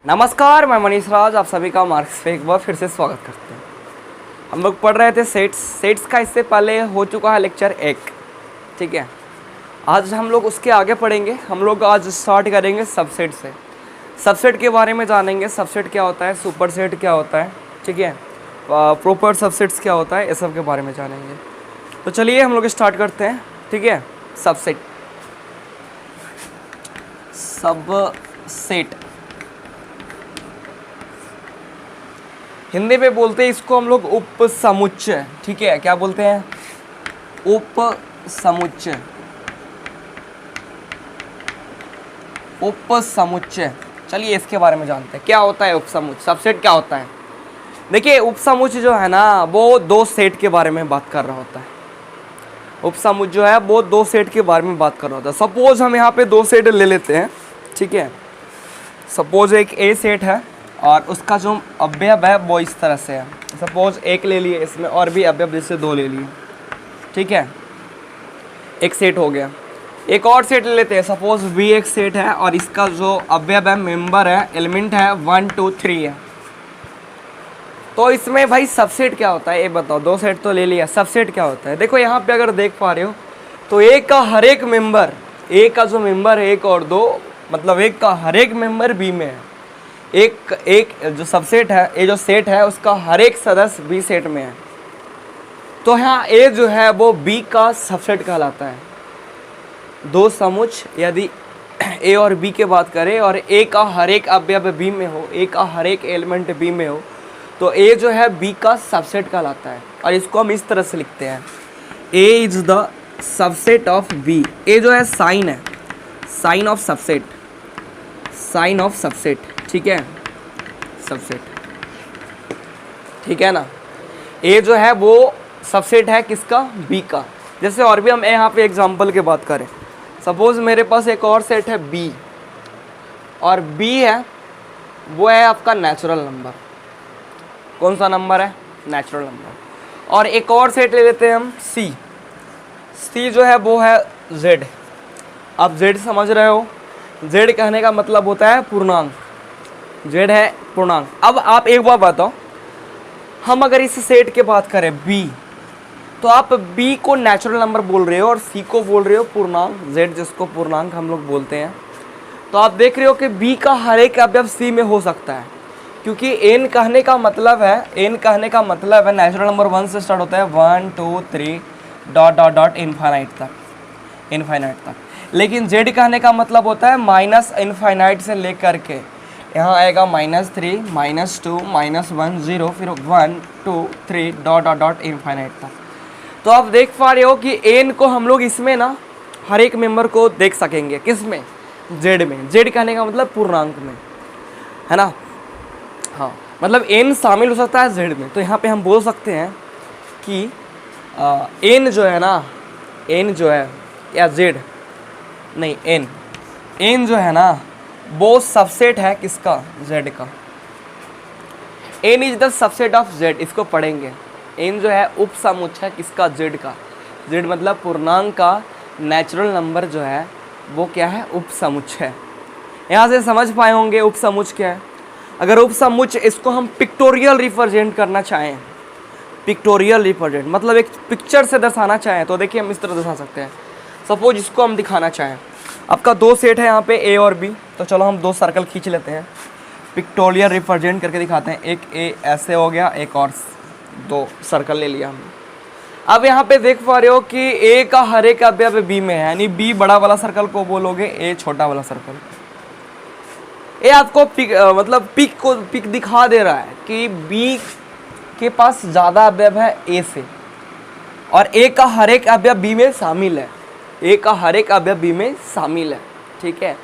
नमस्कार, मैं मनीष राज आप सभी का मार्क्स पे एक बार फिर से स्वागत करते हैं। हम लोग पढ़ रहे थे सेट्स का इससे पहले हो चुका है लेक्चर 1, ठीक है। आज हम लोग उसके आगे पढ़ेंगे। हम लोग आज स्टार्ट करेंगे सबसेट से। सबसेट के बारे में जानेंगे, सबसेट क्या होता है, सुपर सेट क्या होता है, ठीक है, प्रॉपर सबसेट्स क्या होता है, इस सब के बारे में जानेंगे। तो चलिए हम लोग स्टार्ट करते हैं, ठीक है। सबसेट हिंदी में बोलते हैं इसको हम लोग उपसमुच्चय, ठीक है। क्या बोलते हैं? उपसमुच्चय। उपसमुच्चय, चलिए इसके बारे में जानते हैं। क्या होता है उपसमुच्चय, सबसेट क्या होता है? देखिए, उपसमुच्चय जो है ना, वो दो सेट के बारे में बात कर रहा होता है। उपसमुच्चय जो है वो दो सेट के बारे में बात कर रहा होता है। सपोज हम यहाँ पे दो सेट ले लेते हैं, ठीक है। सपोज एक ए सेट है और उसका जो अवयव है वो इस तरह से है। सपोज एक ले लिए, इसमें और भी अवयव जैसे दो ले लिए, ठीक है। एक सेट हो गया। एक और सेट ले लेते हैं। सपोज भी एक सेट है और इसका जो अवयव है, मेंबर है, एलिमेंट है 1 2 3 है। तो इसमें भाई सबसेट क्या होता है ये बताओ। दो सेट तो ले लिया, सबसेट क्या होता है? देखो यहाँ पे अगर देख पा रहे हो तो एक का हर एक मेंबर, एक का जो मेंबर है एक और दो, मतलब एक का हर एक मेंबर बी में है। एक जो सबसेट है, ये जो सेट है उसका हर एक सदस्य बी सेट में है। तो यहाँ ए जो है वो बी का सबसेट कहलाता है। दो समुच्चय यदि ए और बी की बात करें और ए का हर एक अवयव बी में हो, ए का हर एक एलिमेंट बी में हो, तो ए जो है बी का सबसेट कहलाता है। और इसको हम इस तरह से लिखते हैं, A is the subset of B. A जो है साइन है, sign of subset, sign of subset, ठीक है, सबसेट, ठीक है ना। ए जो है वो सबसेट है किसका? बी का। जैसे और भी हम यहाँ पे एग्जांपल की बात करें, सपोज मेरे पास एक और सेट है बी, और बी है वो है आपका नेचुरल नंबर। कौन सा नंबर है? Natural number. और एक और सेट ले लेते हैं हम सी। सी जो है वो है जेड। आप जेड समझ रहे हो? जेड कहने का मतलब होता है पूर्णांक। जेड है पूर्णांक। अब आप एक बार बताओ, हम अगर इस सेट की बात करें बी, तो आप बी को नेचुरल नंबर बोल रहे हो और सी को बोल रहे हो पूर्णांक, जेड जिसको पूर्णांक हम लोग बोलते हैं। तो आप देख रहे हो कि बी का हर एक अवयव सी में हो सकता है, क्योंकि एन कहने का मतलब है, एन कहने का मतलब है नेचुरल नंबर 1 से स्टार्ट होता है, 1 2 3 डॉट डॉट डॉट इनफाइनाइट तक, इनफाइनाइट तक। लेकिन जेड कहने का मतलब होता है माइनस इनफाइनाइट से लेकर के यहाँ आएगा -3 -2 -1 0 फिर 1 2 3 डॉट डॉट डॉट इनफाइनाइट तक। तो आप देख पा रहे हो कि एन को हम लोग इसमें ना हर एक मेंबर को देख सकेंगे। किस में? जेड में। जेड कहने का मतलब पूर्णांक में, है ना। हाँ, मतलब एन शामिल हो सकता है जेड में। तो यहाँ पे हम बोल सकते हैं कि एन जो है ना, एन जो है, या जेड नहीं, एन जो है ना वो सबसेट है किसका? जेड का। N is the subset of Z. इसको पढ़ेंगे। एन जो है उपसमुच्चय किसका? जेड का। जेड मतलब पूर्णांक का नेचुरल नंबर जो है वो क्या है? उपसमुच्चय। यहाँ से समझ पाए होंगे उपसमुच्चय क्या है। अगर उपसमुच्चय इसको हम पिक्टोरियल रिप्रेजेंट करना चाहें, पिक्टोरियल रिप्रेजेंट मतलब एक पिक्चर से दर्शाना चाहें, तो देखिए हम इस तरह दर्शा सकते हैं। सपोज इसको हम दिखाना चाहें, आपका दो सेट है यहाँ पे ए और बी, तो चलो हम दो सर्कल खींच लेते हैं, पिक्टोरियल रिप्रेजेंट करके दिखाते हैं। एक ए ऐसे हो गया, एक और दो सर्कल ले लिया हमने। अब यहाँ पे देख पा रहे हो कि ए का हर एक अवयव बी में है, यानी बी बड़ा वाला सर्कल को बोलोगे, ए छोटा वाला सर्कल। ये आपको पिक दिखा दे रहा है कि बी के पास ज़्यादा अवयव है ए से, और ए का हर एक अवयव बी में शामिल है। ए का हर एक अवयव बी में शामिल है, ठीक है।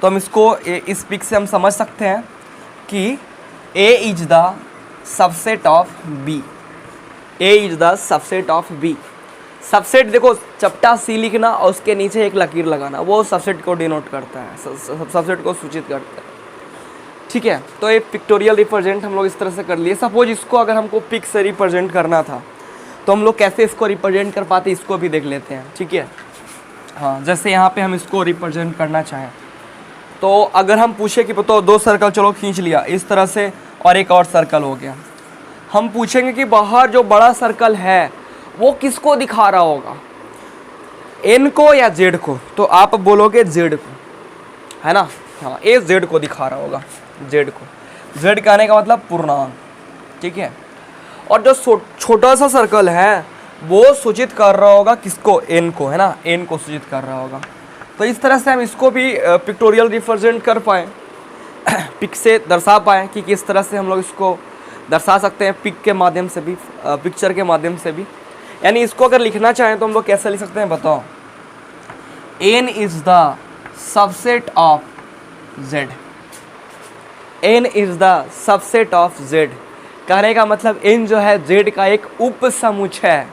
तो हम इसको इस पिक से हम समझ सकते हैं कि A is the subset of B. A is the subset of B. Subset देखो, चपटा सी लिखना और उसके नीचे एक लकीर लगाना, वो सबसेट को डिनोट करता है, सबसेट को सूचित करता है, ठीक है। तो ये पिक्टोरियल रिप्रेजेंट हम लोग इस तरह से कर लिए। सपोज इसको अगर हमको पिक से रिप्रेजेंट करना था तो हम लोग कैसे इसको रिप्रेजेंट कर पाते, इसको भी देख लेते हैं, ठीक है। हाँ, जैसे यहाँ पे हम इसको रिप्रेजेंट करना चाहें तो अगर हम पूछे कि बताओ दो सर्कल चलो खींच लिया इस तरह से और एक और सर्कल हो गया, हम पूछेंगे कि बाहर जो बड़ा सर्कल है वो किसको दिखा रहा होगा, एन को या जेड को? तो आप बोलोगे जेड को, है ना। हाँ, ए जेड को दिखा रहा होगा, जेड को। जेड कहने का मतलब पूर्णांक, ठीक है। और जो छोटा सा सर्कल है वो सूचित कर रहा होगा किसको, एन को, है ना, एन को सूचित कर रहा होगा। तो इस तरह से हम इसको भी पिक्टोरियल रिप्रेजेंट कर पाए, पिक से दर्शा पाए कि किस तरह से हम लोग इसको दर्शा सकते हैं, पिक के माध्यम से भी, पिक्चर के माध्यम से भी। यानी इसको अगर लिखना चाहें तो हम लोग कैसे लिख सकते हैं बताओ, N is the subset of Z, N is the subset of Z. कहने का मतलब एन जो है जेड का एक उपसमुच्चय है,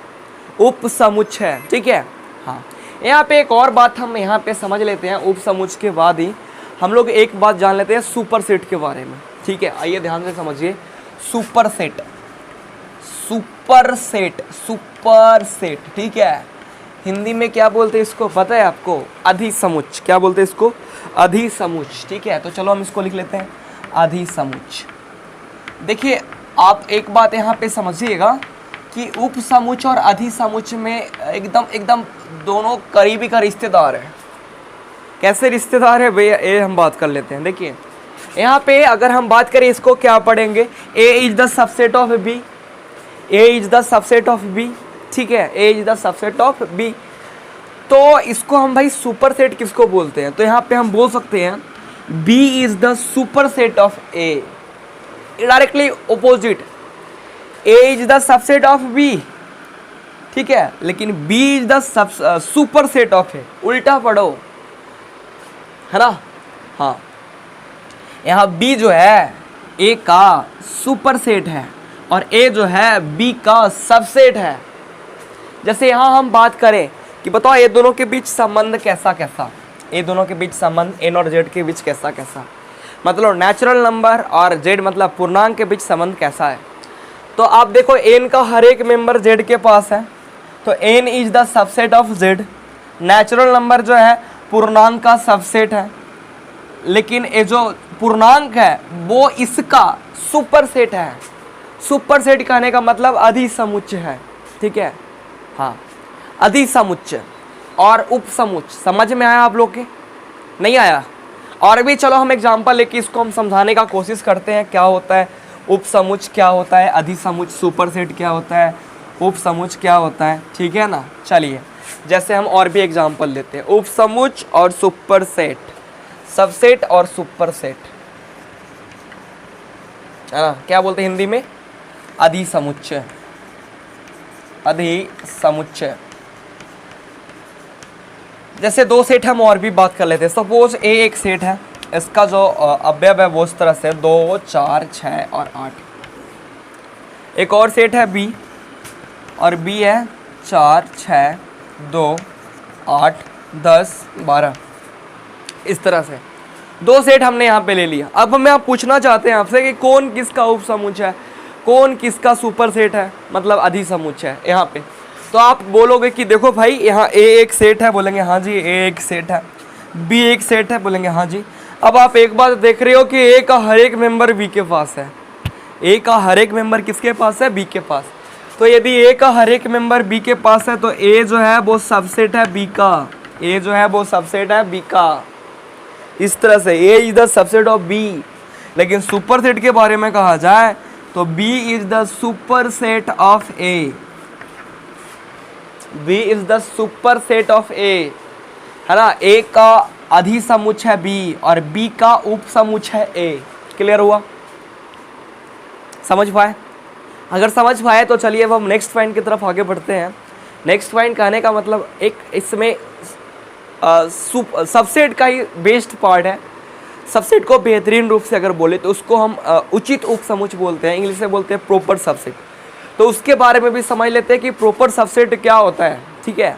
उपसमुच्चय, ठीक है। हाँ, यहाँ पे एक और बात हम यहाँ पे समझ लेते हैं, उपसमुच्चय के बाद ही हम लोग एक बात जान लेते हैं सुपरसेट के बारे में, ठीक है। आइए ध्यान से समझिए, सुपरसेट, सुपरसेट, सुपरसेट, ठीक है। हिंदी में क्या बोलते हैं इसको पता है आपको? अधिसमुच्चय। क्या बोलते हैं इसको? अधिसमुच्चय, ठीक है। तो चलो हम इसको लिख लेते हैं अधिसमुच्चय। देखिए आप एक बात यहाँ पे समझिएगा कि उपसमुच्चय और अधिसमुच्चय में एकदम दोनों करीबी का रिश्तेदार है। कैसे रिश्तेदार है वे, ये हम बात कर लेते हैं। देखिए यहाँ पे अगर हम बात करें इसको क्या पढ़ेंगे, A is the subset of B, A is the subset of B, ठीक है, A is the subset of B. तो इसको हम भाई सुपरसेट किसको बोलते हैं? तो यहाँ पे हम बोल सकते हैं B is the superset of A, directly opposite, A is the subset of B, ठीक है, लेकिन B is the superset of A, उल्टा पढ़ो, है ना। हाँ, यहाँ बी जो है ए का सुपरसेट है और ए जो है बी का सबसेट है। जैसे यहाँ हम बात करें कि बताओ ये दोनों के बीच संबंध कैसा कैसा, ये दोनों के बीच संबंध एन और जेड के बीच कैसा कैसा, मतलब नेचुरल नंबर और जेड मतलब पूर्णांक के बीच संबंध कैसा है। तो आप देखो एन का हर एक मेंबर जेड के पास है, तो N is the subset of Z. Natural number जो है पूर्णांक का सबसेट है, लेकिन ये जो पूर्णांक है वो इसका सुपरसेट है। सुपरसेट कहने का मतलब अधिसमुच्चय है, ठीक है। हाँ, अधिसमुच्चय और उपसमुच्चय समझ में आया आप लोग के? नहीं आया? और भी चलो हम एग्जांपल लेके इसको हम समझाने का कोशिश करते हैं, क्या होता है उपसमुच्चय, क्या होता है अधिसमुच्चय, सुपरसेट क्या होता है, उपसमुच्चय क्या होता है, ठीक है ना। चलिए जैसे हम और भी एग्जांपल लेते हैं, उपसमुच्चय और सुपरसेट, सबसेट और सुपरसेट, है ना। क्या बोलते हैं हिंदी में? अधिसमुच्चय, अधिसमुच्चय। जैसे दो सेट हम और भी बात कर लेते हैं। सपोज ए एक सेट है, इसका जो अवयव है वो इस तरह से 2, 4, 6 और 8। एक और सेट है बी, और बी है 4, 6, 2, 8, 10, 12। इस तरह से दो सेट हमने यहाँ पे ले लिया। अब हमें आप पूछना चाहते हैं आपसे कि कौन किसका उपसमुच्चय है, कौन किसका सुपरसेट है, मतलब अधिसमुच्चय है यहाँ पे। तो आप बोलोगे कि देखो भाई यहाँ ए एक सेट है, बोलेंगे हाँ जी ए एक सेट है, बी एक सेट है, बोलेंगे हाँ जी। अब आप एक बात देख रहे हो कि ए का हर एक मेंबर बी के पास है, ए का हर एक मेंबर किसके पास है? बी के पास। तो यदि ए का हर एक मेंबर बी के पास है तो ए जो है वो सबसेट है बी का, ए जो है वो सबसेट है बी का। इस तरह से A is the subset of B. लेकिन सुपरसेट के बारे में कहा जाए तो B is the superset of A, B is the superset of A, है ना। ए का अधिसमुच्चय है बी और बी का उपसमुच्चय है ए। क्लियर हुआ? समझ पाए? अगर समझ पाए तो चलिए अब हम नेक्स्ट पॉइंट की तरफ आगे बढ़ते हैं। नेक्स्ट पॉइंट कहने का मतलब एक इसमें सबसेट का ही बेस्ट पार्ट है। सबसेट को बेहतरीन रूप से अगर बोले तो उसको हम उचित उपसमुच्चय बोलते हैं, इंग्लिश में बोलते हैं प्रॉपर सबसेट। तो उसके बारे में भी समझ लेते हैं कि प्रॉपर सबसेट क्या होता है, ठीक है।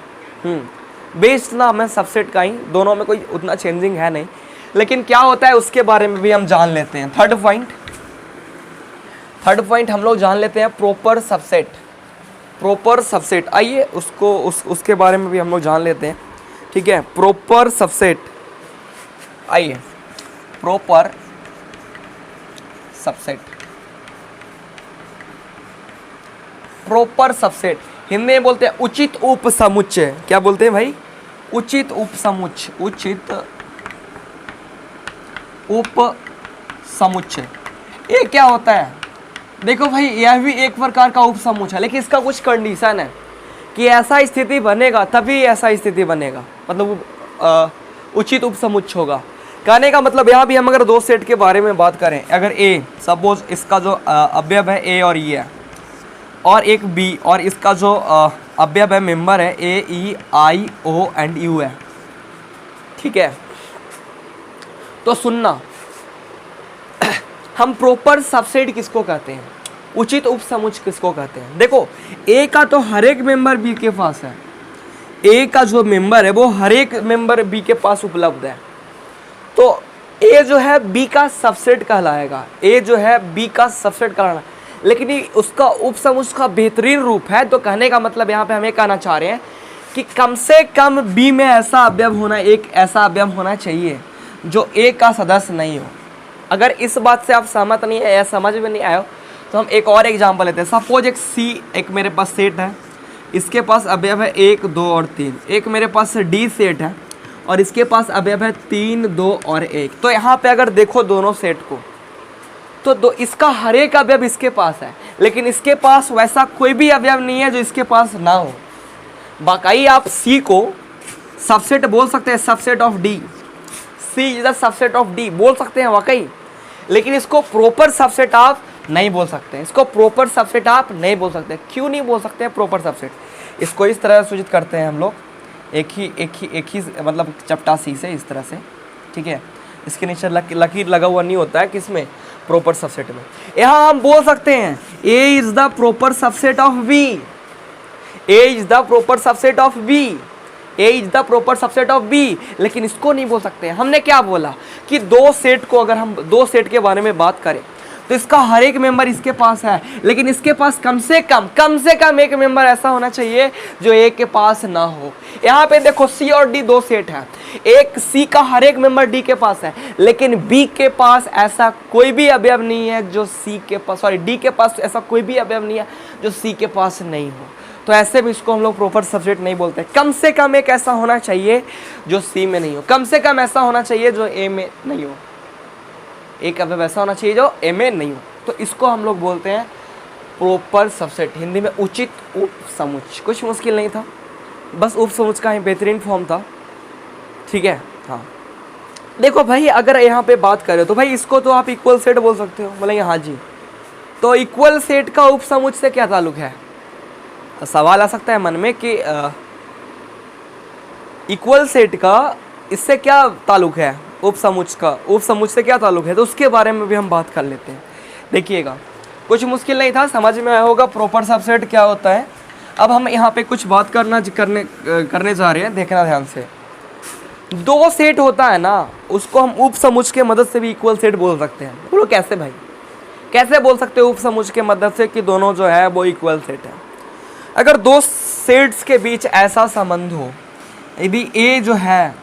बेस्ट नाम है सबसेट का ही, दोनों में कोई उतना चेंजिंग है नहीं, लेकिन क्या होता है उसके बारे में भी हम जान लेते हैं। थर्ड पॉइंट हम लोग जान लेते हैं प्रॉपर सबसेट। प्रॉपर सबसेट, आइए उसको उसके बारे में भी हम लोग जान लेते हैं, ठीक है। प्रॉपर सबसेट, आइए proper subset, proper subset Hindi में बोलते हैं उचित उपसमुच्चय। क्या बोलते हैं भाई? उचित उपसमुच्चय, उचित उपसमुच्चय। ये क्या होता है? देखो भाई, यह भी एक प्रकार का उपसमुच्चय है, लेकिन इसका कुछ कंडीशन है कि ऐसा स्थिति बनेगा तभी ऐसा स्थिति बनेगा, मतलब उचित उपसमुच्चय होगा। कहने का मतलब यहाँ भी हम अगर दो सेट के बारे में बात करें, अगर ए सपोज इसका जो अवयव है ए और ई है, और एक बी और इसका जो अवयव है मेंबर है ए ई आई ओ एंड यू है, ठीक है? तो सुनना, हम प्रॉपर सबसेट किसको कहते हैं, उचित उपसमुच्चय किसको कहते हैं? देखो, ए का तो हर एक मेंबर बी के पास है, ए का जो मेंबर है वो हर एक मेंबर बी के पास उपलब्ध है, तो ए जो है बी का सबसेट कहलाएगा, ए जो है बी का सबसेट कहलाएगा। लेकिन ये उसका उपसमुच्चय का बेहतरीन रूप है। तो कहने का मतलब यहाँ पे हमें कहना चाह रहे हैं कि कम से कम बी में ऐसा अवयव होना, एक ऐसा अवयव होना चाहिए जो ए का सदस्य नहीं हो। अगर इस बात से आप सहमत नहीं है या समझ में नहीं आए हो तो हम एक और एग्जांपल लेते हैं। सपोज एक सी, एक मेरे पास सेट है, इसके पास अवयव है 1, 2 और 3। एक मेरे पास डी सेट है और इसके पास अवयव है 3, 2 और 1। तो यहाँ पे अगर देखो दोनों सेट को, तो इसका हर एक अवयव इसके पास है, लेकिन इसके पास वैसा कोई भी अवयव नहीं है जो इसके पास ना हो। बाकाई आप सी को सबसेट बोल सकते हैं, subset of D, C is the subset of D बोल सकते हैं वाकई, लेकिन इसको प्रॉपर सबसेट आप नहीं बोल सकते, इसको प्रॉपर सबसेट आप नहीं बोल सकते। क्यों नहीं बोल सकते हैं प्रॉपर सबसेट? इसको इस तरह सूचित करते हैं हम लोग, एक ही मतलब चपटासी से, इस तरह से, ठीक है? इसके नीचे लकीर लगा हुआ नहीं होता है किसमें? प्रॉपर सबसेट में। यहाँ हम बोल सकते हैं A is the proper subset of B, A is the proper subset of B, A is the proper subset of B, लेकिन इसको नहीं बोल सकते। हमने क्या बोला कि दो सेट को, अगर हम दो सेट के बारे में बात करें तो इसका हर एक मेंबर इसके पास है, लेकिन इसके पास कम से कम एक मेंबर ऐसा होना चाहिए जो ए के पास ना हो। यहाँ पे देखो सी और डी दो सेट है, एक सी का हर एक मेंबर डी के पास है, लेकिन बी के पास ऐसा कोई भी अवयव नहीं है जो सी के पास, सॉरी डी के पास ऐसा कोई भी अवयव नहीं है जो सी के पास नहीं हो। तो ऐसे भी इसको हम लोग प्रॉपर सबसेट नहीं बोलते। कम से कम एक ऐसा होना चाहिए जो सी में नहीं हो, कम से कम ऐसा होना चाहिए जो ए में नहीं हो, एक अवयव ऐसा होना चाहिए जो ए में नहीं हो। तो इसको हम लोग बोलते हैं प्रॉपर सबसेट, हिंदी में उचित उपसमुच्चय। कुछ मुश्किल नहीं था, बस उपसमुच्चय का ही बेहतरीन फॉर्म था, ठीक है? हाँ, देखो भाई, अगर यहाँ पे बात करें तो भाई इसको तो आप इक्वल सेट बोल सकते हो, बोलेंगे हाँ जी, तो इक्वल सेट का उपसमुच्चय से क्या ताल्लुक है? सवाल आ सकता है मन में कि इक्वल सेट का इससे क्या ताल्लुक है, उपसमुच्चय का उपसमुच्चय से क्या ताल्लुक है? तो उसके बारे में भी हम बात कर लेते हैं। देखिएगा, कुछ मुश्किल नहीं था, समझ में आया होगा प्रॉपर सबसेट क्या होता है। अब हम यहाँ पे कुछ बात करने जा रहे हैं, देखना ध्यान से। दो सेट होता है ना, उसको हम उपसमुच्चय के मदद से भी इक्वल सेट बोल सकते हैं। बोलो कैसे भाई, कैसे बोल सकते हो उपसमुच्चय के मदद से कि दोनों जो है वो इक्वल सेट है? अगर दो सेट्स के बीच ऐसा संबंध हो, यदि ए जो है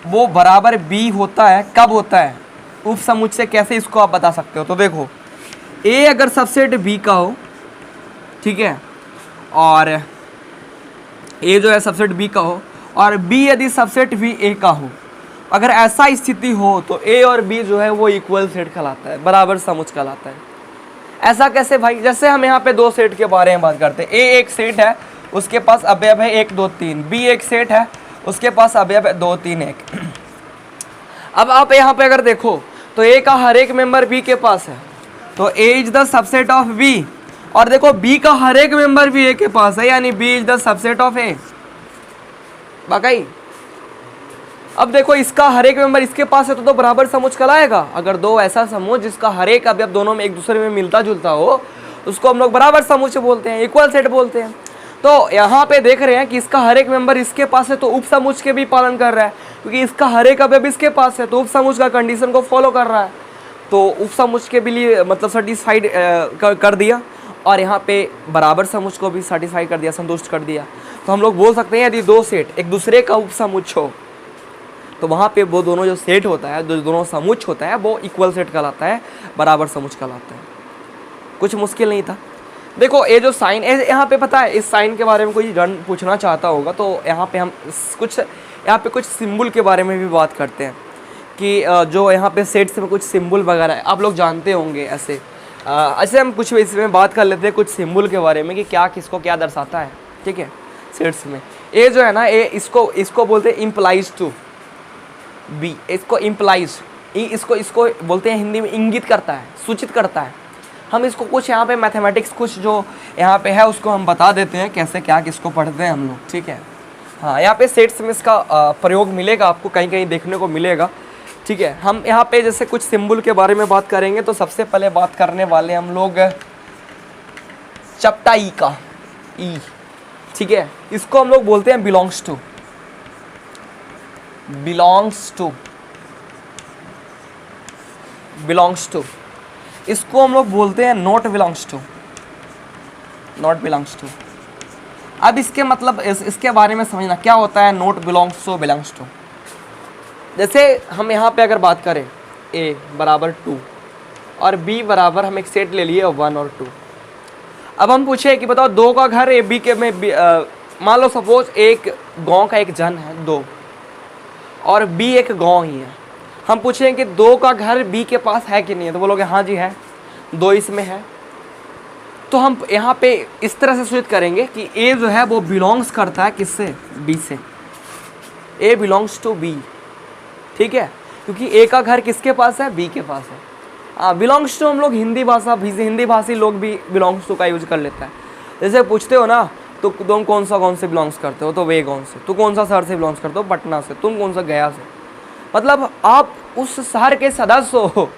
वो बराबर बी होता है, कब होता है? उपसमुच्चय से कैसे इसको आप बता सकते हो? तो देखो, ए अगर सबसेट बी का हो, ठीक है, और ए जो है सबसेट बी का हो, और बी यदि सबसेट भी ए का हो, अगर ऐसा स्थिति हो तो ए और बी जो है वो इक्वल सेट कहलाता है, बराबर समुच्चय कहलाता है। ऐसा कैसे भाई? जैसे हम यहाँ पे दो सेट के बारे में बात करते हैं। ए एक सेट है, उसके पास अवयव है 1, 2, 3। बी एक सेट है, उसके पास अवयव है 2, 3, 1। अब आप यहाँ पे अगर देखो तो ए का हर एक मेंबर बी के पास है, तो A is the subset of B, और देखो बी का हर एक मेंबर भी ए के पास है, यानी B is the subset of A. बाकाई अब देखो, इसका हर एक मेंबर इसके पास है तो बराबर समुच्चय कहलाएगा। अगर दो ऐसा समूह जिसका हर एक अवयव दोनों में एक दूसरे में मिलता जुलता हो, उसको हम लोग बराबर समुच्चय बोलते हैं, इक्वल सेट बोलते हैं। तो यहाँ पे देख रहे हैं कि इसका हर एक मेंबर इसके पास है तो उपसमुच्चय के भी पालन कर रहा है, क्योंकि इसका हर एक अवयव इसके पास है तो उपसमुच्चय का कंडीशन को फॉलो कर रहा है, तो उपसमुच्चय के भी लिए मतलब सेटिस्फाइड कर दिया, और यहाँ पे बराबर समुच्चय को भी सेटिस्फाई कर दिया, संतुष्ट कर दिया। तो हम लोग बोल सकते हैं यदि दो सेट एक दूसरे का उपसमुच्चय हो तो वहाँ पे वो दोनों जो सेट होता है, जो दोनों समुच्च होता है, वो इक्वल सेट कहलाता है, बराबर समुच्च कहलाता है। कुछ मुश्किल नहीं था। देखो ये जो साइन, यहाँ पे पता है इस साइन के बारे में कोई रन पूछना चाहता होगा तो यहाँ पे हम कुछ सिंबल के बारे में भी बात करते हैं कि जो यहाँ पे सेट्स में कुछ सिंबल वगैरह है, आप लोग जानते होंगे। ऐसे हम कुछ इसमें बात कर लेते हैं कुछ सिंबल के बारे में कि क्या किसको क्या दर्शाता है, ठीक है। सेट्स में ए जो है ना, ए इसको बोलते हैं इम्प्लाइज टू बी, इसको इम्प्लाइज, इसको बोलते हैं हिंदी में इंगित करता है, सूचित करता है। हम इसको कुछ यहाँ पे मैथमेटिक्स कुछ जो यहाँ पे है उसको हम बता देते हैं कैसे क्या किसको पढ़ते हैं हम लोग, ठीक है। हाँ, यहाँ पे सेट्स में इसका प्रयोग मिलेगा आपको, कहीं कहीं देखने को मिलेगा, ठीक है। हम यहाँ पे जैसे कुछ सिंबल के बारे में बात करेंगे तो सबसे पहले बात करने वाले हम लोग चपटा ई का, ई, ठीक है। इसको हम लोग बोलते हैं बिलोंग्स टू, इसको हम लोग बोलते हैं नॉट बिलोंग्स टू। अब इसके मतलब इसके बारे में समझना क्या होता है नॉट बिलोंग्स टू। जैसे हम यहाँ पे अगर बात करें a बराबर 2 और b बराबर, हम एक सेट ले लिए 1 और 2। अब हम पूछे कि बताओ दो का घर ए बी के में, मान लो सपोज एक गांव का एक जन है 2 और b एक गांव ही है। हम पूछें कि 2 का घर b के पास है कि नहीं है, तो बोलोगे हाँ जी है, 2 इसमें है। तो हम यहाँ पे इस तरह से सूचित करेंगे कि a जो है वो बिलोंग्स करता है किससे, b से, a बिलोंग्स टू b, ठीक है। क्योंकि a का घर किसके पास है, b के पास है। हाँ, बिलोंग्स टू हम लोग हिंदी भाषी लोग भी बिलोंग्स टू का यूज कर लेता है। जैसे पूछते हो ना तो तुम कौन से बिलोंग्स करते हो, तो वे कौन से, तू कौन सा शहर से बिलोंग्स करते हो, पटना से, तुम कौन सा गया से, मतलब आप उस शहर के सदस्य हो,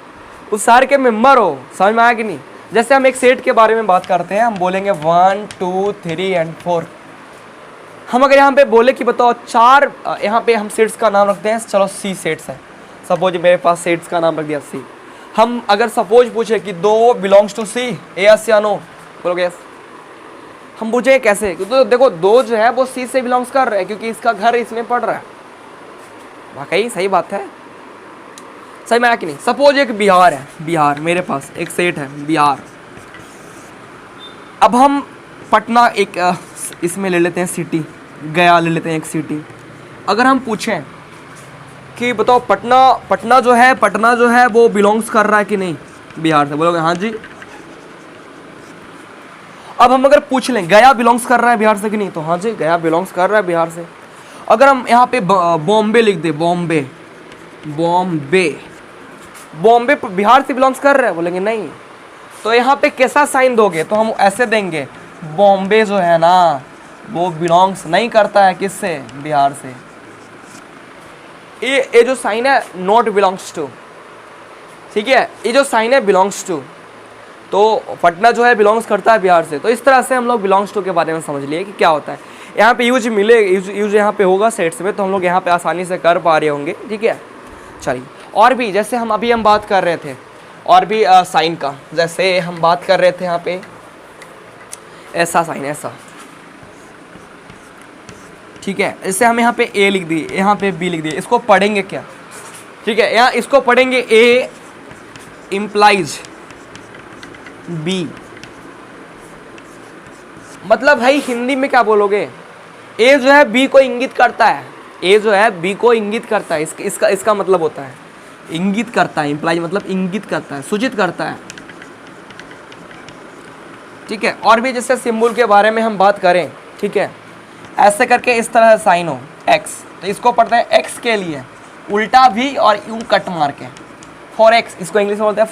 उस शहर के मेंबर हो। समझ में आया कि नहीं। जैसे हम एक सेट के बारे में बात करते हैं, हम बोलेंगे 1 2 3 और 4। हम अगर यहाँ पे बोले कि बताओ 4, यहाँ पे हम सेट्स का नाम रखते हैं, चलो C सेट्स है, सपोज मेरे पास सेट्स का नाम रख दिया C। हम अगर सपोज पूछे कि 2 बिलोंग्स टू C, यस या नो, बोलोगे यस। हम पूछे कैसे, तो देखो 2 जो है वो C से बिलोंग्स कर रहा है क्योंकि इसका घर इसमें पड़ रहा है। वाकई सही बात है, सही में आया कि नहीं। सपोज एक बिहार है, बिहार मेरे पास एक सेट है बिहार। अब हम पटना एक इसमें ले लेते हैं सिटी, गया ले लेते हैं एक सिटी। अगर हम पूछें कि बताओ पटना जो है वो बिलोंग्स कर रहा है कि नहीं बिहार से, बोलोगे हाँ जी। अब हम अगर पूछ लें गया बिलोंग्स कर रहा है बिहार से कि नहीं, तो हाँ जी गया बिलोंग्स कर रहा है बिहार से। अगर हम यहाँ पे बॉम्बे लिख दे, बॉम्बे बिहार से बिलोंग्स कर रहा है, बोलेंगे नहीं। तो यहाँ पे कैसा साइन दोगे, तो हम ऐसे देंगे, बॉम्बे जो है ना वो बिलोंग्स नहीं करता है किससे, बिहार से। ये जो साइन है नॉट बिलोंग्स टू, ठीक है। ये जो साइन है बिलोंग्स टू, तो पटना जो है बिलोंग्स करता है बिहार से। तो इस तरह से हम लोग बिलोंग्स टू के बारे में समझ लिए कि क्या होता है। यहाँ पे यूज यहाँ पे होगा सेट्स में, तो हम लोग यहाँ पे आसानी से कर पा रहे होंगे, ठीक है। चलिए और भी, जैसे हम बात कर रहे थे और भी साइन का, जैसे हम बात कर रहे थे यहाँ पे ऐसा साइन, ऐसा, ठीक है। जैसे हम यहाँ पे A लिख दिए, यहाँ पे B लिख दिए, इसको पढ़ेंगे क्या, ठीक है। यहाँ इसको पढ़ेंगे A इम्प्लाइज B, मतलब भाई हिंदी में क्या बोलोगे, A जो है B को इंगित करता है, A जो है B को इंगित करता है। इसका मतलब होता है इंगित करता है, इम्प्लाइज मतलब इंगित करता है, सूचित करता है, ठीक है। और भी जैसे सिंबल के बारे में हम बात करें, ठीक है, ऐसे करके इस तरह से साइन हो X, तो इसको पढ़ते हैं X के लिए उल्टा भी और यूं कट मार के 4x, इसको इंग्लिश में बोलते हैं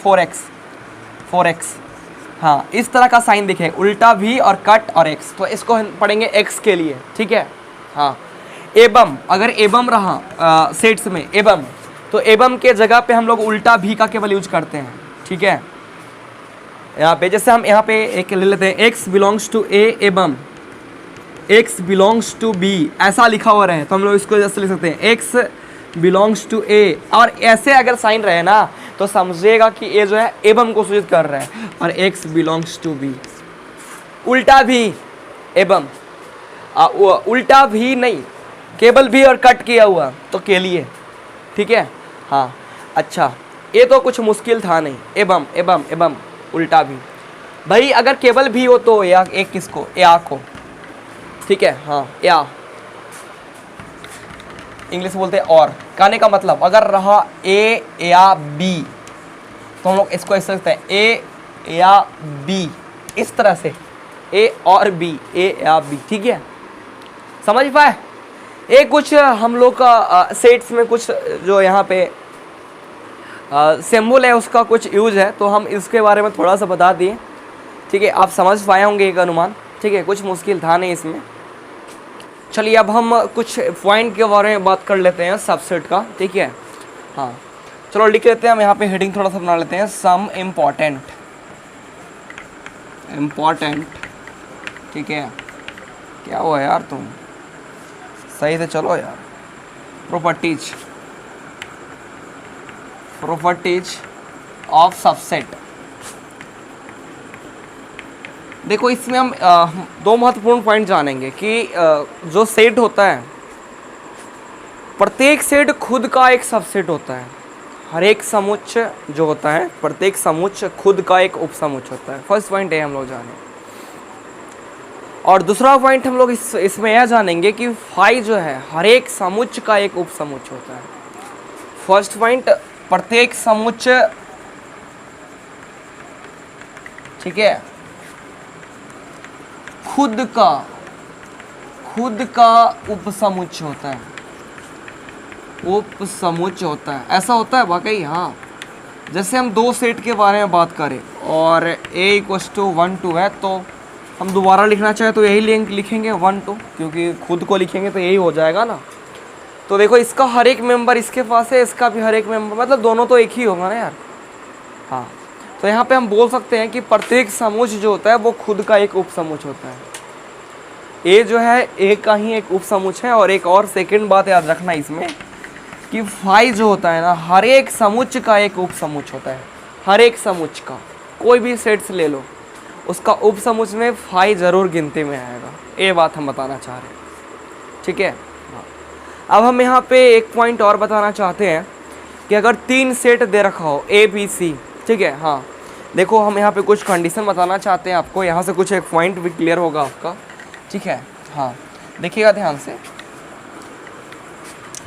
4x। हाँ, इस तरह का साइन दिखे, उल्टा भी और कट और x, तो इसको पढ़ेंगे x के लिए, ठीक है। हाँ, एवं, अगर एवं रहा सेट्स में एवं, तो एवं के जगह पे हम लोग उल्टा भी का केवल यूज करते हैं, ठीक है। यहाँ पे जैसे हम यहाँ पे एक ले लेते हैं x बिलोंग्स टू a एवं x बिलोंग्स टू b, ऐसा लिखा हुआ रहे तो हम लोग इसको जैसे लिख सकते हैं x बिलोंग्स टू a, और ऐसे अगर साइन रहे ना तो समझिएगा कि a जो है एवं को सूचित कर रहा है और x बिलोंग्स टू b। उल्टा भी एवं, उल्टा भी नहीं, केवल भी और कट किया हुआ तो के लिए, ठीक है हाँ। अच्छा ये तो कुछ मुश्किल था नहीं, एवं एवं एवं उल्टा भी भाई, अगर केवल भी हो तो या एक किसको, या को, ठीक है हाँ, या इंग्लिश बोलते हैं और, कहने का मतलब अगर रहा ए या बी तो हम लोग इसको ऐसे लिखते हैं ए या बी, इस तरह से ए और बी, ए या बी, ठीक है समझ पाए। ये कुछ हम लोग का सेट्स में कुछ जो यहाँ पे सिंबल है उसका कुछ यूज है, तो हम इसके बारे में थोड़ा सा बता दिए, ठीक है आप समझ पाए होंगे एक अनुमान, ठीक है कुछ मुश्किल था नहीं इसमें। चलिए अब हम कुछ पॉइंट के बारे में बात कर लेते हैं सबसेट का, ठीक है हाँ। चलो लिख लेते हैं हम यहाँ पे, हेडिंग थोड़ा सा बना लेते हैं, सम इम्पॉर्टेंट, ठीक है। क्या हुआ यार तुम, सही से चलो यार। Properties of subset. देखो इसमें हम दो महत्वपूर्ण पॉइंट जानेंगे कि जो सेट होता है, प्रत्येक सेट खुद का एक सबसेट होता है। हर एक समुच्चय जो होता है, प्रत्येक समुच्चय खुद का एक उपसमुच्चय होता है। फर्स्ट पॉइंट है हम लोग जाने। और दूसरा पॉइंट हम लोग इसमें यह जानेंगे कि फाई जो है हर एक समुच्चय का एक उपसमुच्चय होता है। फर्स्ट पॉइंट, प्रत्येक समुच्चय, ठीक है, खुद का उपसमुच्चय होता है, उपसमुच्चय होता है। ऐसा होता है वाकई हाँ। जैसे हम दो सेट के बारे में बात करें और a = 1 2 है, तो हम दोबारा लिखना चाहे तो यही लिखेंगे 1 2, क्योंकि खुद को लिखेंगे तो यही हो जाएगा ना। तो देखो इसका हर एक मेंबर इसके पास है, इसका भी हर एक मेंबर, मतलब दोनों तो एक ही होगा ना यार हाँ। तो यहाँ पे हम बोल सकते हैं कि प्रत्येक समुच्चय जो होता है वो खुद का एक उपसमुच्चय होता है। ए जो है ए का ही एक उपसमुच्चय है। और एक और सेकंड बात याद रखना इसमें कि फाई जो होता है ना, हर एक समुच्चय का एक उपसमुच्चय होता है। हर एक समुच्चय का, कोई भी सेट्स ले लो, उसका उपसमुच्चय में फाई जरूर गिनती में आएगा। ये बात हम बताना चाह रहे हैं, ठीक है हाँ। अब हम यहाँ पे एक पॉइंट और बताना चाहते हैं कि अगर 3 सेट दे रखा हो ए बी सी, ठीक है हाँ। देखो हम यहाँ पे कुछ कंडीशन बताना चाहते हैं आपको, यहाँ से कुछ एक पॉइंट भी क्लियर होगा आपका, ठीक है हाँ। देखिएगा ध्यान से,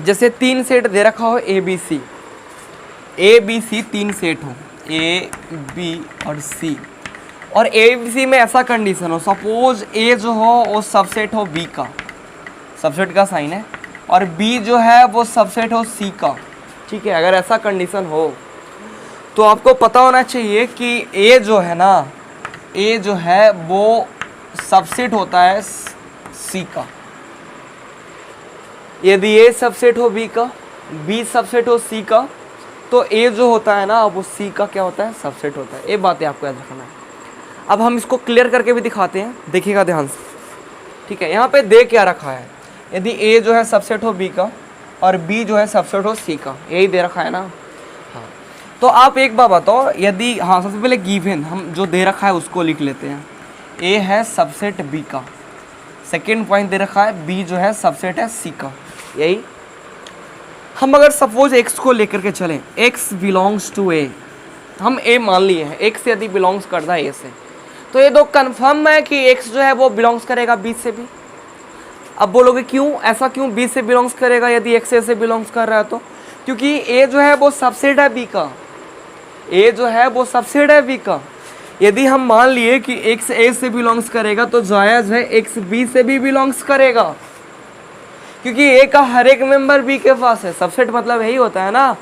जैसे 3 सेट दे रखा हो ए बी सी, 3 सेट हो ए बी और सी, और ए बी सी में ऐसा कंडीशन हो, सपोज ए जो हो वो सबसेट हो बी का, सबसेट का साइन है, और बी जो है वो सबसेट हो सी का, ठीक है। अगर ऐसा कंडीशन हो तो आपको पता होना चाहिए कि ए जो है ना, ए जो है वो सबसेट होता है सी का। यदि ए सबसेट हो बी का, बी सबसेट हो सी का, तो ए जो होता है ना वो सी का क्या होता है, सबसेट होता है। ये बातें आपको याद रखना है। अब हम इसको क्लियर करके भी दिखाते हैं, देखिएगा ध्यान से, ठीक है। यहाँ पे दे क्या रखा है, यदि ए जो है सबसेट हो बी का और बी जो है सबसेट हो सी का, यही दे रखा है ना हाँ। तो आप एक बात बताओ, यदि हाँ सबसे पहले गिवन हम जो दे रखा है उसको लिख लेते हैं। ए है सबसेट बी का, सेकेंड पॉइंट दे रखा है बी जो है सबसेट है सी का। यही हम अगर सपोज एक्स को लेकर के चलें, एक्स बिलोंग्स टू ए, हम ए मान लिए हैं, एक्स यदि बिलोंग्स करता है ए से, तो ये तो कन्फर्म है कि एक्स जो है वो बिलोंग्स करेगा बी से भी। अब बोलोगे क्यों, ऐसा क्यों बी से बिलोंग्स करेगा यदि एक्स ए से बिलोंग्स कर रहा है तो, क्योंकि ए जो है वो सबसेट है बी का, ए जो है वो सबसेट है बी का। यदि हम मान लिए कि एक्स ए से बिलोंग्स करेगा तो जायज़ है एक्स बी से भी बिलोंग्स करेगा, क्योंकि ए का हर एक मेंबर बी के पास है। सबसेट मतलब यही होता है ना,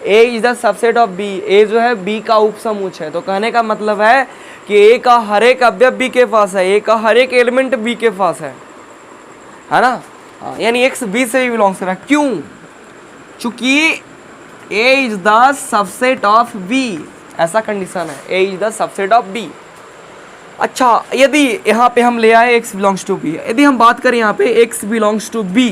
A is the subset of B, A जो है बी का उपसमुच्चय है। तो कहने का मतलब है कि ए का हर एक अवयव बी के पास है, ए का हर एक एलिमेंट बी के पास है ना हाँ। यानी एक्स बी से भी बिलोंग्स कर रहा है, क्यों, चूंकि A is the subset of B, ऐसा कंडीशन है, A is the subset of B. अच्छा यदि यहाँ पे हम ले आए एक्स बिलोंग्स टू बी, यदि हम बात करें यहाँ पे एक्स बिलोंग्स टू बी,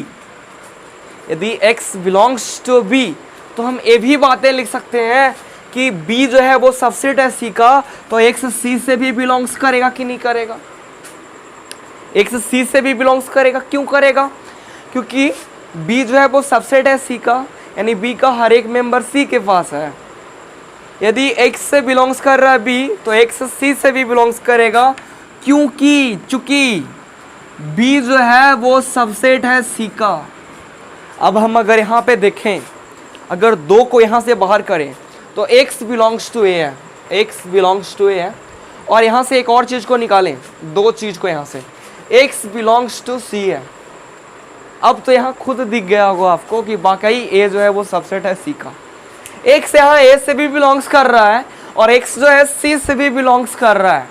यदि एक्स बिलोंग्स टू बी, तो हम ये भी बातें लिख सकते हैं कि बी जो है वो सबसेट है सी का, तो एक्स सी से भी बिलोंग्स करेगा कि नहीं करेगा, एक्स सी से भी बिलोंग्स करेगा। क्यों करेगा, क्योंकि बी जो है वो सबसेट है सी का, यानी बी का हर एक मेंबर सी के पास है। यदि एक्स से बिलोंग्स कर रहा है बी, तो एक्स सी से भी बिलोंग्स करेगा, चूंकि बी जो है वो सबसेट है सी का। अब हम अगर यहाँ पे देखें, अगर 2 को यहाँ से बाहर करें तो x बिलोंग्स टू ए है, x बिलोंग्स टू ए है, और यहाँ से एक और चीज़ को निकालें, 2 चीज़ को यहाँ से, x बिलोंग्स टू सी है। अब तो यहाँ खुद दिख गया होगा आपको कि वाकई a जो है वो सबसेट है c का। x यहाँ a से भी बिलोंग्स कर रहा है और x जो है c से भी बिलोंग्स कर रहा है।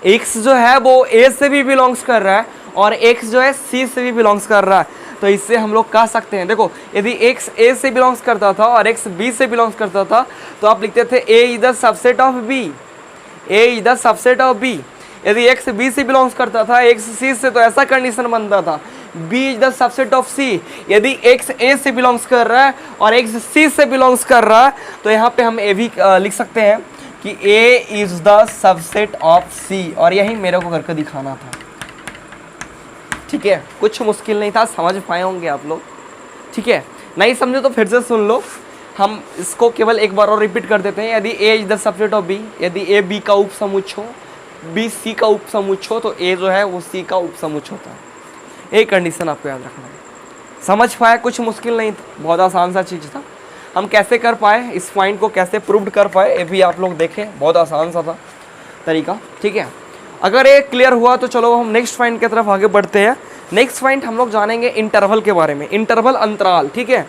x जो है वो a से भी बिलोंग्स कर रहा है और x जो है c से भी बिलोंग्स कर रहा है। तो इससे हम लोग कह सकते हैं, देखो यदि x a से बिलोंग्स करता था और x b से बिलोंग्स करता था तो आप लिखते थे a is the subset of b, a is the subset of b। यदि x b से बिलोंग्स करता था, x c से, तो ऐसा कंडीशन बनता था b is the subset of c। यदि x a से बिलोंग्स कर रहा है और x c से बिलोंग्स कर रहा है तो यहाँ पे हम a भी लिख सकते हैं कि a is the subset of c, और यही मेरे को करके दिखाना था। ठीक है, कुछ मुश्किल नहीं था, समझ पाए होंगे आप लोग। ठीक है, नहीं समझे तो फिर से सुन लो, हम इसको केवल एक बार और रिपीट कर देते हैं। यदि a is the subset of b, यदि a b का उपसमुच्चय हो, b c का उपसमुच्चय हो, तो a जो है वो c का उपसमुच्चय होता है। एक कंडीशन आपको याद रखना है। समझ पाए, कुछ मुश्किल नहीं था, बहुत आसान सा चीज़ था। हम कैसे कर पाए, इस पॉइंट को कैसे प्रूव कर पाए, ये भी आप लोग देखें, बहुत आसान सा था तरीका। ठीक है, अगर ये क्लियर हुआ तो चलो हम नेक्स्ट पॉइंट की तरफ आगे बढ़ते हैं। नेक्स्ट पॉइंट हम लोग जानेंगे इंटरवल के बारे में, इंटरवल अंतराल। ठीक है,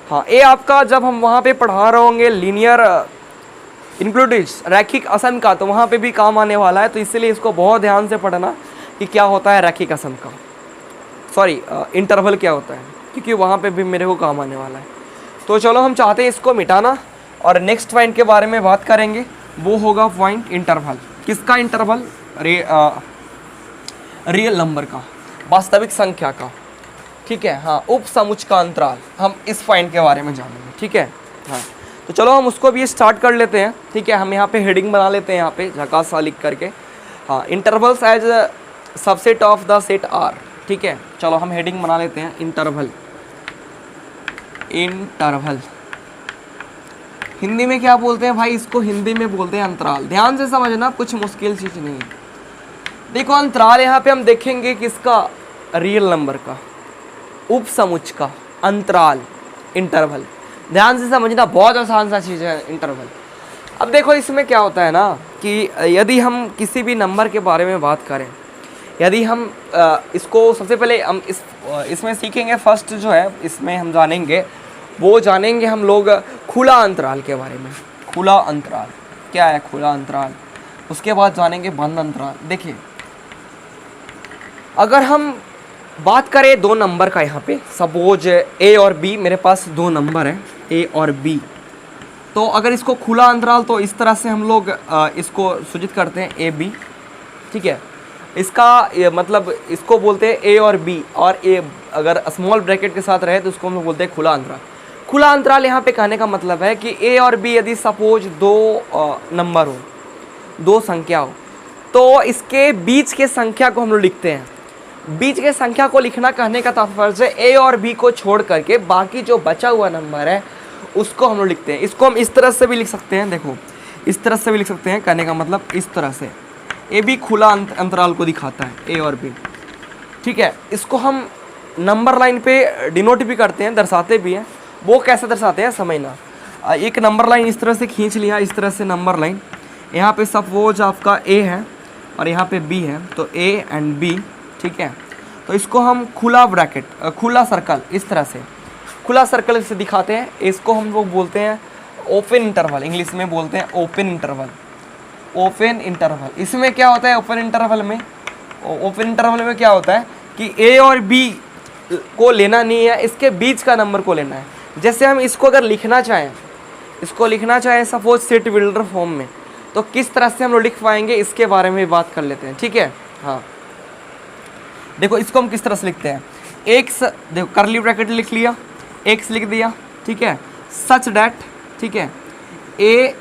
हाँ, ये आपका जब हम वहाँ पे पढ़ा रहे होंगे लीनियर इंक्लूडिव्स, रैखिक असम का, तो वहाँ पे भी काम आने वाला है। तो इसलिए इसको बहुत ध्यान से पढ़ना कि क्या होता है रैखिक असम का, सॉरी इंटरवल क्या होता है, क्योंकि वहाँ पे भी मेरे को काम आने वाला है। तो चलो हम चाहते हैं इसको मिटाना और नेक्स्ट पॉइंट के बारे में बात करेंगे, वो होगा पॉइंट इंटरवल। किसका इंटरवल? रियल नंबर का, वास्तविक संख्या का। ठीक है, हाँ, उपसमुच्चय का अंतराल, हम इस पॉइंट के बारे में जानेंगे। ठीक है, हाँ, तो चलो हम उसको भी स्टार्ट कर लेते हैं। ठीक है, हम यहाँ पे हेडिंग बना लेते हैं, यहाँ पे झकासा लिख करके, हाँ, intervals as subset of the set R. ठीक है, चलो हम हेडिंग बना लेते हैं, इंटरवल। इंटरवल हिंदी में क्या बोलते हैं भाई? इसको हिंदी में बोलते हैं अंतराल। ध्यान से समझना, कुछ मुश्किल चीज़ नहीं है। देखो अंतराल यहाँ पे हम देखेंगे किसका? रियल नंबर का, उपसमुच्चय का अंतराल, इंटरवल। ध्यान से समझना, बहुत आसान सा चीज़ है इंटरवल। अब देखो इसमें क्या होता है ना कि यदि हम किसी भी नंबर के बारे में बात करें, यदि हम इसको सबसे पहले हम इसमें सीखेंगे, फर्स्ट जो है इसमें हम जानेंगे, वो जानेंगे हम लोग खुला अंतराल के बारे में। खुला अंतराल क्या है? खुला अंतराल। उसके बाद जानेंगे बंद अंतराल। देखिए, अगर हम बात करें 2 नंबर का, यहाँ पे सपोज ए और बी, मेरे पास 2 नंबर हैं ए और बी, तो अगर इसको खुला अंतराल, तो इस तरह से हम लोग इसको सूचित करते हैं ए बी। ठीक है, इसका मतलब इसको बोलते हैं ए और बी, और ए अगर स्मॉल ब्रैकेट के साथ रहे तो उसको हम लोग बोलते हैं खुला अंतराल। खुला अंतराल यहाँ पे कहने का मतलब है कि ए और बी यदि सपोज 2 नंबर हो, 2 संख्या हो, तो इसके बीच के संख्या को हम लोग लिखते हैं। बीच के संख्या को लिखना कहने का तात्पर्य ए और बी को छोड़ करके बाकी जो बचा हुआ नंबर है उसको हम लोग लिखते हैं। इसको हम इस तरह से भी लिख सकते हैं, देखो इस तरह से भी लिख सकते हैं, कहने का मतलब इस तरह से। ए भी खुला अंतराल को दिखाता है, ए और बी। ठीक है, इसको हम नंबर लाइन पे डिनोट भी करते हैं, दर्शाते भी हैं। वो कैसे दर्शाते हैं समझना। एक नंबर लाइन इस तरह से खींच लिया, इस तरह से नंबर लाइन, यहाँ पे सपोज आपका ए है और यहाँ पे बी है, तो ए एंड बी। ठीक है, तो इसको हम खुला ब्रैकेट, खुला सर्कल, इस तरह से खुला सर्कल से दिखाते हैं। इसको हम लोग बोलते हैं ओपन इंटरवल, इंग्लिश में बोलते हैं ओपन इंटरवल। ओपन इंटरवल, इसमें क्या होता है? ओपन इंटरवल में क्या होता है कि ए और बी को लेना नहीं है, इसके बीच का नंबर को लेना है। जैसे हम इसको अगर लिखना चाहें सपोज सेट बिल्डर फॉर्म में, तो किस तरह से हम लोग लिख पाएंगे इसके बारे में बात कर लेते हैं। ठीक है, हाँ, देखो इसको हम किस तरह से लिखते हैं। एक्स, देखो करली ब्रैकेट लिख लिया, एक्स लिख दिया। ठीक है, सच डैट, ठीक है, ए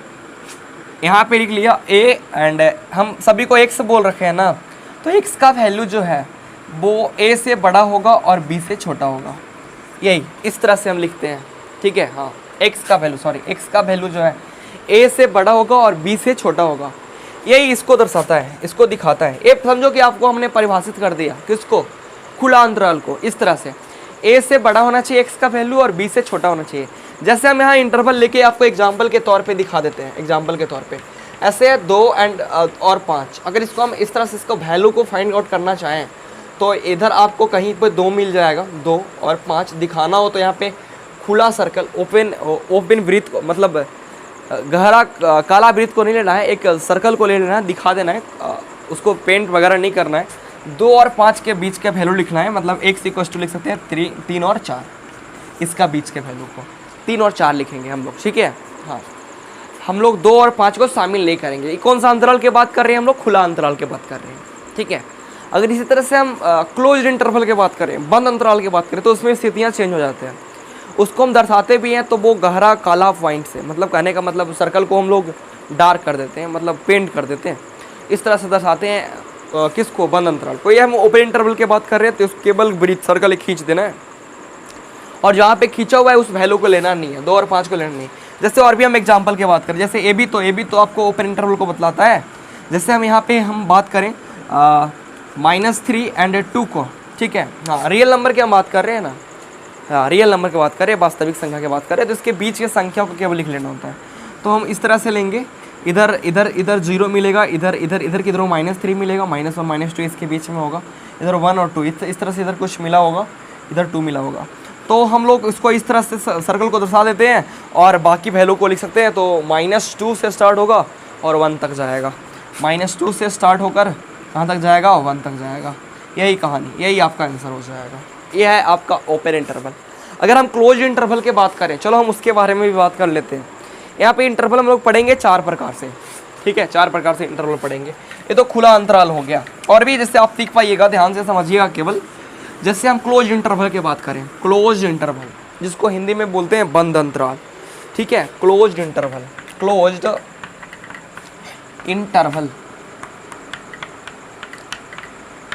यहाँ पे लिख लिया ए, एंड हम सभी को एक्स बोल रखे हैं ना, तो एक्स का वैल्यू जो है वो ए से बड़ा होगा और बी से छोटा होगा। यही इस तरह से हम लिखते हैं। ठीक है। हाँ, x का वैल्यू, सॉरी x का वैल्यू जो है a से बड़ा होगा और b से छोटा होगा, यही इसको दर्शाता है, इसको दिखाता है। ये समझो कि आपको हमने परिभाषित कर दिया किसको, खुला अंतराल को। इस तरह से a से बड़ा होना चाहिए x का वैल्यू और b से छोटा होना चाहिए। जैसे हम यहाँ इंटरवल लेके आपको एग्जाम्पल के तौर पे दिखा देते हैं, एग्जाम्पल के तौर पे ऐसे है 2 और 5। अगर इसको हम इस तरह से इसको वैल्यू को फाइंड आउट करना चाहें तो इधर आपको कहीं पर 2 मिल जाएगा, 2 और 5 दिखाना हो तो यहाँ पे खुला सर्कल, ओपन वृत्त को, मतलब गहरा काला वृत्त को नहीं लेना है, एक सर्कल को ले लेना है, दिखा देना है, उसको पेंट वगैरह नहीं करना है। 2 और 5 के बीच का वैल्यू लिखना है, मतलब x इक्वल टू लिख सकते हैं 3 और 4, इसका बीच के वैल्यू को 3 और 4 लिखेंगे हम लोग, ठीक है। हाँ, हम लोग 2 और 5 को शामिल नहीं करेंगे। ये कौन सा अंतराल की बात कर रहे हैं हम लोग, खुला अंतराल की बात कर रहे हैं, ठीक है। अगर इसी तरह से हम क्लोज्ड इंटरवल की बात करें, बंद अंतराल की बात करें, तो उसमें स्थितियाँ चेंज हो जाते हैं। उसको हम दर्शाते भी हैं तो वो गहरा काला पॉइंट से, मतलब कहने का मतलब सर्कल को हम लोग डार्क कर देते हैं, मतलब पेंट कर देते हैं, इस तरह से दर्शाते हैं किसको, बंद अंतराल को। ये हम ओपन इंटरवल की बात कर रहे हैं तो केवल वृत्त सर्कल खींच देना है और जहाँ पे खींचा हुआ है उस वैल्यू को लेना नहीं है, 2 और 5 को लेना नहीं। जैसे और भी हम एग्जाम्पल की बात करें, जैसे ए बी तो आपको ओपन इंटरवल को बतलाता है। जैसे हम यहाँ पे हम बात करें -3 और 2 को, ठीक है। हाँ, रियल नंबर की हम बात कर रहे हैं ना, हाँ रियल नंबर की बात करें, वास्तविक संख्या की बात करें, तो इसके बीच के संख्या को केवल लिख लेना होता है। तो हम इस तरह से लेंगे, इधर 0 मिलेगा, इधर किधर -3 मिलेगा, -1 -2 इसके बीच में होगा, इधर 1 और 2, इस तरह से इधर कुछ मिला होगा, इधर 2 मिला होगा। तो हम लोग इसको इस तरह से सर्कल को दर्शा देते हैं और बाकी वैल्यू को लिख सकते हैं। तो -2 से स्टार्ट होगा और 1 तक जाएगा, -2 से स्टार्ट होकर कहाँ तक जाएगा, 1 तक जाएगा। यही कहानी, यही आपका आंसर हो जाएगा। ये है आपका ओपन इंटरवल। अगर हम क्लोज इंटरवल की बात करें, चलो हम उसके बारे में भी बात कर लेते हैं। यहाँ पे इंटरवल हम लोग पढ़ेंगे 4 प्रकार से, ठीक है, 4 प्रकार से इंटरवल पढ़ेंगे। ये तो खुला अंतराल हो गया, और भी जैसे आप सीख पाइएगा, ध्यान से समझिएगा केवल। जैसे हम क्लोज इंटरवल की बात करें, क्लोज इंटरवल जिसको हिंदी में बोलते हैं बंद अंतराल, ठीक है, closed interval, closed interval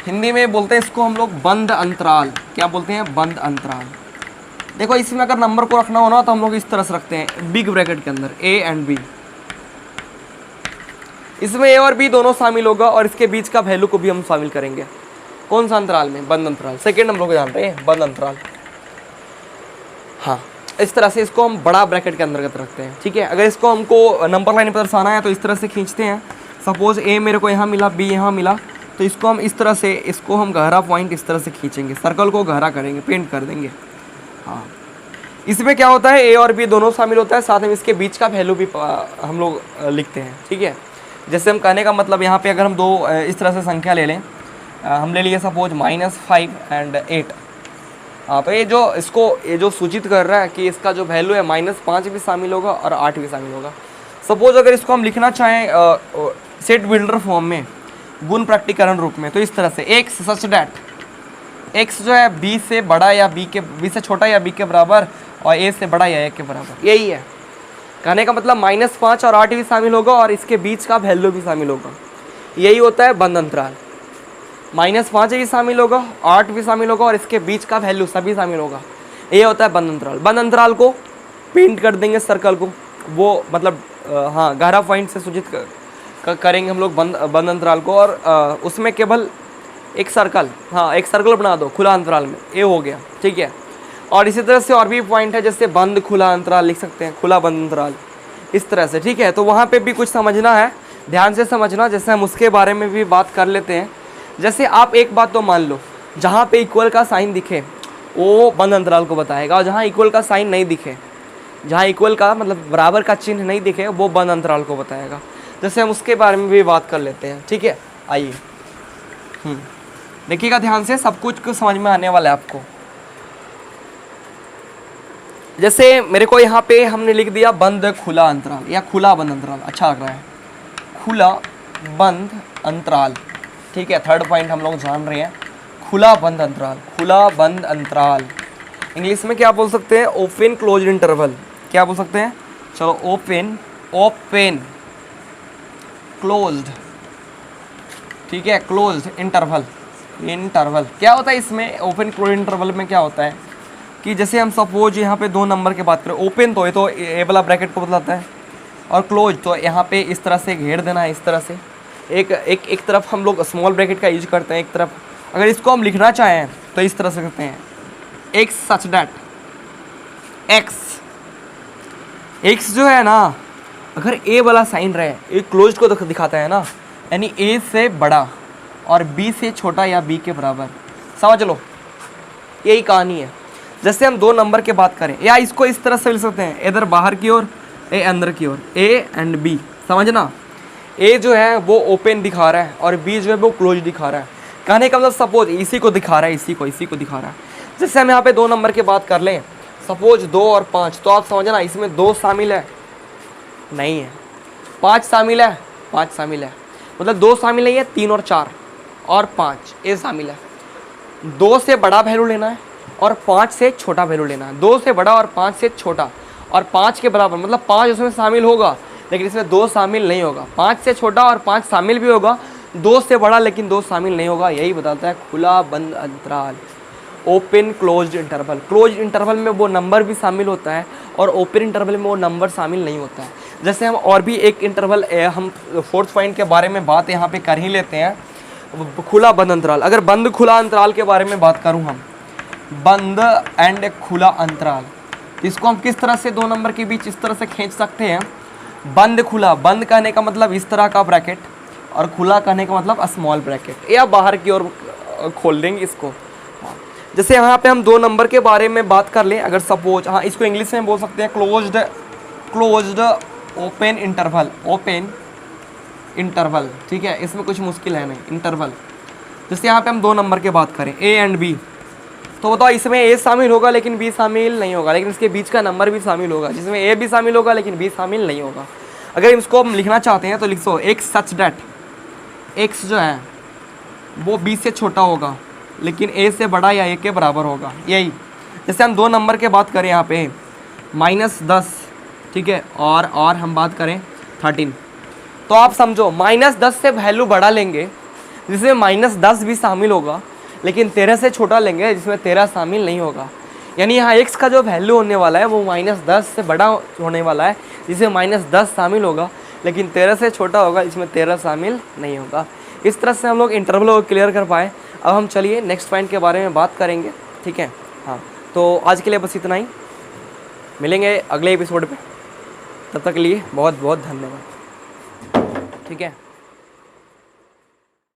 Hindi में बोलते हैं इसको हम लोग बंद अंतराल। क्या बोलते हैं, बंद अंतराल। देखो इसमें अगर नंबर को रखना हो ना तो हम लोग इस तरह से रखते हैं, बिग ब्रैकेट के अंदर a एंड b। इसमें a और b दोनों शामिल होगा और इसके बीच का वैल्यू को भी हम शामिल करेंगे। कौन सा अंतराल में, बंद अंतराल। सेकेंड हम लोग जान रहे हैं बंद अंतराल। हाँ, इस तरह से इसको हम बड़ा ब्रैकेट के अंतर्गत रखते हैं, ठीक है। अगर इसको हमको नंबर लाइन पर दर्शाना है तो इस तरह से खींचते हैं। सपोज a मेरे को यहाँ मिला, b यहाँ मिला, तो इसको हम इस तरह से, इसको हम गहरा पॉइंट इस तरह से खींचेंगे, सर्कल को गहरा करेंगे, पेंट कर देंगे। हाँ, इसमें क्या होता है, ए और बी दोनों शामिल होता है, साथ में इसके बीच का वैल्यू भी हम लोग लिखते हैं, ठीक है। जैसे हम कहने का मतलब यहाँ पे अगर हम 2 इस तरह से संख्या ले लें, हम ले लिए सपोज -5 और 8। हाँ, तो ये जो सूचित कर रहा है कि इसका जो वैल्यू है -5 भी शामिल होगा और 8 भी शामिल होगा। सपोज अगर इसको हम लिखना चाहें सेट बिल्डर फॉर्म में, गुण प्रकटीकरण रूप में, तो इस तरह से x सच डैट x जो है b से बड़ा या b से छोटा या b के बराबर और a से बड़ा या a के बराबर। यही है कहने का मतलब, -5 और 8 भी शामिल होगा और इसके बीच का वैल्यू भी शामिल होगा। यही होता है बंद अंतराल। -5 भी शामिल होगा, 8 भी शामिल होगा और इसके बीच का वैल्यू सभी शामिल होगा। ये होता है बंद अंतराल। बंद अंतराल को पेंट कर देंगे सर्कल को, वो मतलब हाँ गहरा पॉइंट से सूचित करेंगे हम लोग बंद अंतराल को, और उसमें केवल एक सर्कल, हाँ एक सर्कल बना दो खुला अंतराल में, ये हो गया, ठीक है। और इसी तरह से और भी पॉइंट है, जैसे बंद खुला अंतराल लिख सकते हैं, खुला बंद अंतराल, इस तरह से, ठीक है। तो वहाँ पे भी कुछ समझना है, ध्यान से समझना। जैसे हम उसके बारे में भी बात कर लेते हैं। जैसे आप एक बात तो मान लो, जहाँ पे इक्वल का साइन दिखे वो बंद अंतराल को बताएगा, और जहाँ इक्वल का साइन नहीं दिखे, जहाँ इक्वल का मतलब बराबर का चिन्ह नहीं दिखे, वो बंद अंतराल को बताएगा। जैसे हम उसके बारे में भी बात कर लेते हैं, ठीक है। आइए देखिएगा ध्यान से, सब कुछ समझ में आने वाला है आपको। जैसे मेरे को यहाँ पे हमने लिख दिया बंद खुला अंतराल या खुला बंद अंतराल, अच्छा लग रहा है, खुला बंद अंतराल, ठीक है। थर्ड पॉइंट हम लोग जान रहे हैं, खुला बंद अंतराल। खुला बंद अंतराल इंग्लिश में क्या बोल सकते हैं, ओपन क्लोज्ड इंटरवल। क्या बोल सकते हैं, चलो ओपन क्लोज्ड, ठीक है, क्लोज्ड इंटरवल। क्या होता है इसमें, ओपन क्लोज्ड इंटरवल में क्या होता है कि जैसे हम सपोज यहाँ पे 2 नंबर की बात करें, ओपन तो ये तो ए वाला ब्रैकेट को बतलाता है, और क्लोज तो यहाँ पे इस तरह से घेर देना है, इस तरह से। एक तरफ हम लोग स्मॉल ब्रैकेट का यूज करते हैं, एक तरफ अगर इसको हम लिखना चाहें तो इस तरह से करते हैं, एक्स सच डैट एक्स जो है ना, अगर ए वाला साइन रहे, ए क्लोज को दिखाता है ना, यानी ए से बड़ा और बी से छोटा या बी के बराबर, समझ लो यही कहानी है। जैसे हम 2 नंबर की बात करें, या इसको इस तरह से लिख सकते हैं, इधर बाहर की ओर, ए अंदर की ओर, ए एंड बी, समझना। ए जो है वो ओपन दिखा रहा है और बी जो है वो क्लोज दिखा रहा है। कहने का मतलब सपोज इसी को दिखा रहा है, इसी को दिखा रहा है। जैसे हम यहाँ पे 2 नंबर की बात कर लें, सपोज 2 और 5, तो आप समझना इसमें 2 शामिल है नहीं है, 5 शामिल है, 5 शामिल है, मतलब 2 शामिल नहीं है, 3 और 4 और 5 ये शामिल है। 2 से बड़ा वैल्यू लेना है और 5 से छोटा वैल्यू लेना है। 2 से बड़ा और 5 से छोटा और 5 के बराबर, मतलब 5 उसमें शामिल होगा लेकिन इसमें 2 शामिल नहीं होगा। 5 से छोटा और 5 शामिल भी होगा, 2 से बड़ा लेकिन 2 शामिल नहीं होगा। यही बताता है खुला बंद अंतराल, open closed interval. Closed interval में वो नंबर भी शामिल होता है और ओपन इंटरवल में वो नंबर शामिल नहीं होता है। जैसे हम और भी एक इंटरवल, हम 4th पॉइंट के बारे में बात यहाँ पे कर ही लेते हैं, खुला बंद अंतराल। अगर बंद खुला अंतराल के बारे में बात करूँ, हम बंद एंड खुला अंतराल, इसको हम किस तरह से 2 नंबर के बीच इस तरह से खींच सकते हैं, बंद खुला। बंद कहने का मतलब इस तरह का ब्रैकेट और खुला कहने का मतलब स्मॉल ब्रैकेट, या बाहर की ओर खोल देंगे इसको। जैसे यहाँ पे हम 2 नंबर के बारे में बात कर लें, अगर सपोज, हाँ इसको इंग्लिश में बोल सकते हैं closed open interval, open interval, ठीक है, इसमें कुछ मुश्किल है नहीं, इंटरवल। जैसे यहाँ पे हम 2 नंबर की बात करें, ए एंड बी, तो बताओ इसमें ए शामिल होगा लेकिन बी शामिल नहीं होगा, लेकिन इसके बीच का नंबर भी शामिल होगा, जिसमें ए भी शामिल होगा लेकिन बी शामिल नहीं होगा। अगर इसको हम लिखना चाहते हैं तो लिख सो एक्स सच डैट एक्स जो है वो बी से छोटा होगा लेकिन ए से बड़ा या ए के बराबर होगा। यही जैसे हम 2 नंबर की बात करें यहाँ पे -10, ठीक है, और हम बात करें 13, तो आप समझो -10 से वैल्यू बढ़ा लेंगे जिसमें -10 भी शामिल होगा, लेकिन 13 से छोटा लेंगे जिसमें 13 शामिल नहीं होगा। यानी यहाँ x का जो वैल्यू होने वाला है वो -10 से बड़ा होने वाला है, जिसमें -10 शामिल होगा, लेकिन 13 से छोटा होगा जिसमें 13 शामिल नहीं होगा। इस तरह से हम लोग इंटरवल को क्लियर कर पाए। अब हम चलिए नेक्स्ट पॉइंट के बारे में बात करेंगे, ठीक है। हाँ, तो आज के लिए बस इतना ही, मिलेंगे अगले एपिसोड पे, तब तक के लिए बहुत बहुत धन्यवाद, ठीक है।